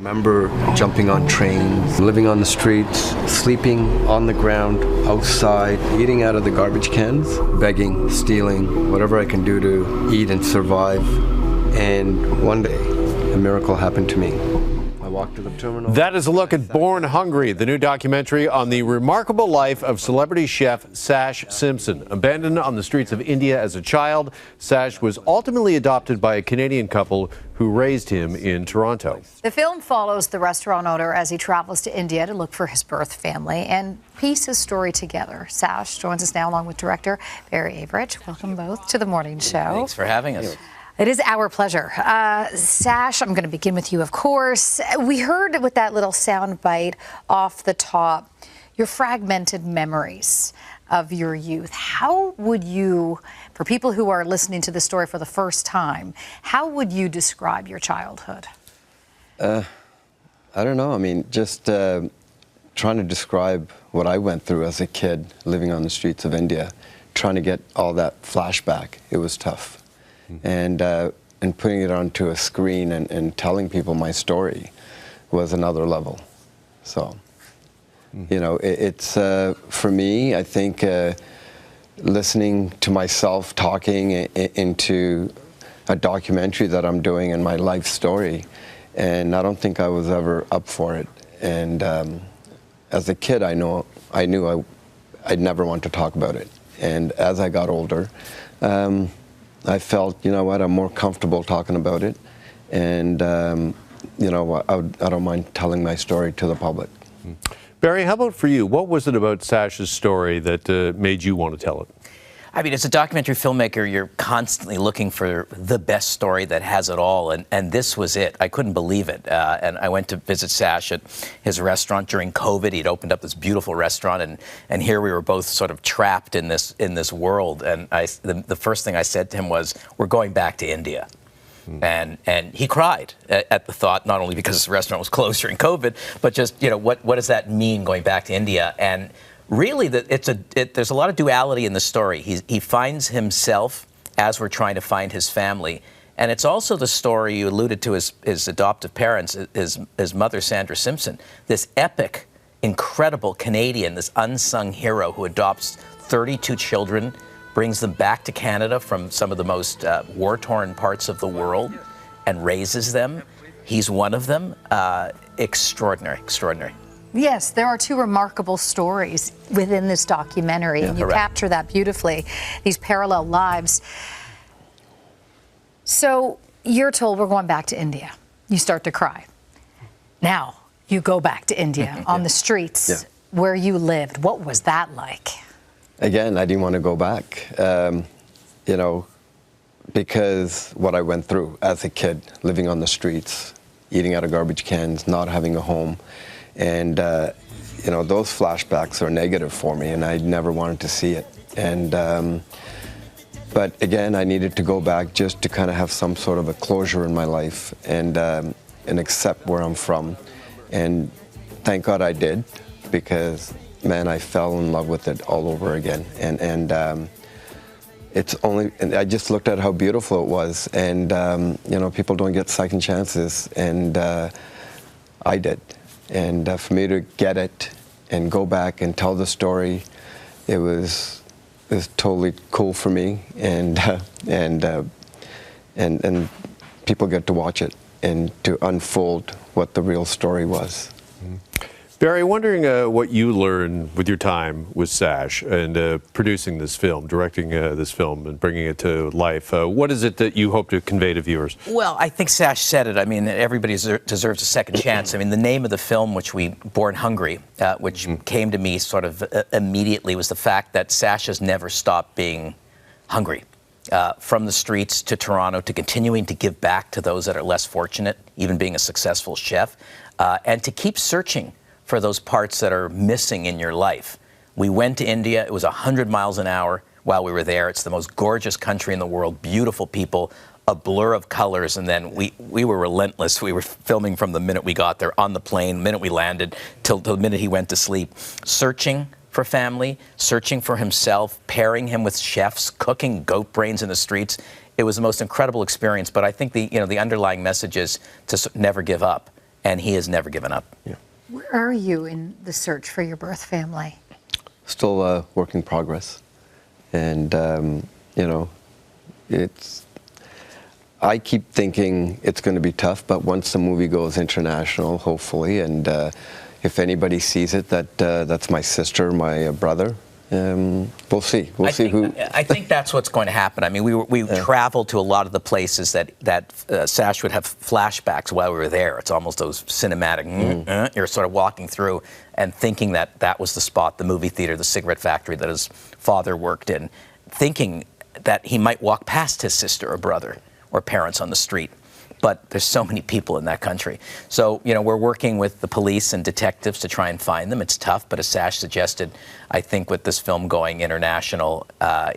Remember jumping on trains, living on the streets, sleeping on the ground, outside, eating out of the garbage cans, begging, stealing, whatever I can do to eat and survive. And one day, a miracle happened to me. I walked to the terminal. That is a look at Born Hungry, the new documentary on the remarkable life of celebrity chef Sash Simpson. Abandoned on the streets of India as a child, Sash was ultimately adopted by a Canadian couple who raised him in Toronto. The film follows the restaurant owner as he travels to India to look for his birth family and piece his story together. Sash joins us now along with director Barry Avrich. Welcome both to the morning show. Thanks for having us. It is our pleasure. Sash, I'm going to begin with you, of course. We heard with that little sound bite off the top your fragmented memories of your youth. How would you, for people who are listening to the story for the first time, how would you describe your childhood? I don't know. I mean, just trying to describe what I went through as a kid living on the streets of India, trying to get all that flashback. It was tough. And putting it onto a screen and telling people my story was another level. So, you know, it's for me, I think listening to myself talking into a documentary that I'm doing in my life story, and I don't think I was ever up for it. And as a kid, I knew I'd never want to talk about it. And as I got older, I felt, you know what, I'm more comfortable talking about it, and you know, I don't mind telling my story to the public. Barry, how about for you? What was it about Sash's story that made you want to tell it? I mean, as a documentary filmmaker, you're constantly looking for the best story that has it all, and this was it. I couldn't believe it. And I went to visit Sash at his restaurant during COVID. He'd opened up this beautiful restaurant, and here we were both sort of trapped in this world. And the first thing I said to him was, "We're going back to India." And he cried at the thought, not only because his restaurant was closed during COVID, but just, you know, what does that mean, going back to India? And really, there's a lot of duality in the story. He finds himself as we're trying to find his family. And it's also the story, you alluded to his adoptive parents, his mother, Sandra Simpson, this epic, incredible Canadian, this unsung hero who adopts 32 children, brings them back to Canada from some of the most war-torn parts of the world, and raises them. He's one of them. Extraordinary, extraordinary. Yes, there are two remarkable stories within this documentary, and you capture that beautifully, these parallel lives. So you're told, we're going back to India. You start to cry. Now, you go back to India on the streets where you lived. What was that like? Again, I didn't want to go back, you know, because what I went through as a kid, living on the streets, eating out of garbage cans, not having a home. And, you know, those flashbacks are negative for me, and I never wanted to see it. And, but again, I needed to go back just to kind of have some sort of a closure in my life and accept where I'm from. And thank God I did, because, man, I fell in love with it all over again. And I just looked at how beautiful it was. And, you know, people don't get second chances, and I did. And for me to get it and go back and tell the story, it was totally cool for me, and people get to watch it and to unfold what the real story was. Barry, wondering what you learned with your time with Sash and producing this film, directing this film and bringing it to life. What is it that you hope to convey to viewers? Well, I think Sash said it. I mean, everybody deserves a second chance. I mean, the name of the film, Born Hungry, which came to me sort of immediately, was the fact that Sash has never stopped being hungry. From the streets to Toronto, to continuing to give back to those that are less fortunate, even being a successful chef, and to keep searching for those parts that are missing in your life. We went to India. It was 100 miles an hour while we were there. It's the most gorgeous country in the world, beautiful people, a blur of colors, and then we were relentless. We were filming from the minute we got there, on the plane, the minute we landed, till the minute he went to sleep, searching for family, searching for himself, pairing him with chefs, cooking goat brains in the streets. It was the most incredible experience, but I think the underlying message is to never give up. and he has never given up. Yeah. Where are you in the search for your birth family? Still a work in progress. And, you know, I keep thinking it's going to be tough, but once the movie goes international, hopefully, and if anybody sees it, that's my sister, my brother. We'll see. We'll see who. I think that's what's going to happen. I mean, we traveled to a lot of the places that Sash would have flashbacks while we were there. It's almost those cinematic. You're sort of walking through and thinking that was the spot, the movie theater, the cigarette factory that his father worked in, thinking that he might walk past his sister or brother or parents on the street. But there's so many people in that country. So, you know, we're working with the police and detectives to try and find them. It's tough, but as Sash suggested, I think with this film going international,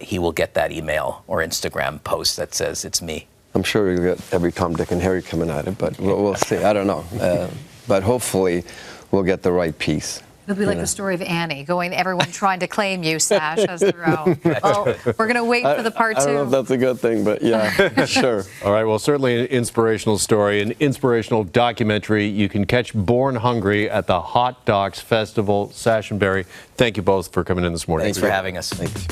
he will get that email or Instagram post that says, it's me. I'm sure we'll get every Tom, Dick, and Harry coming at it, but we'll see. I don't know. But hopefully we'll get the right piece. It'll be like the story of Annie, everyone trying to claim you, Sash, as their own. Oh, we're going to wait for the part 2. I don't know if that's a good thing, but yeah, sure. All right, well, certainly an inspirational story, an inspirational documentary. You can catch Born Hungry at the Hot Docs Festival. Sash and Barry, thank you both for coming in this morning. Thanks for having us. Thanks.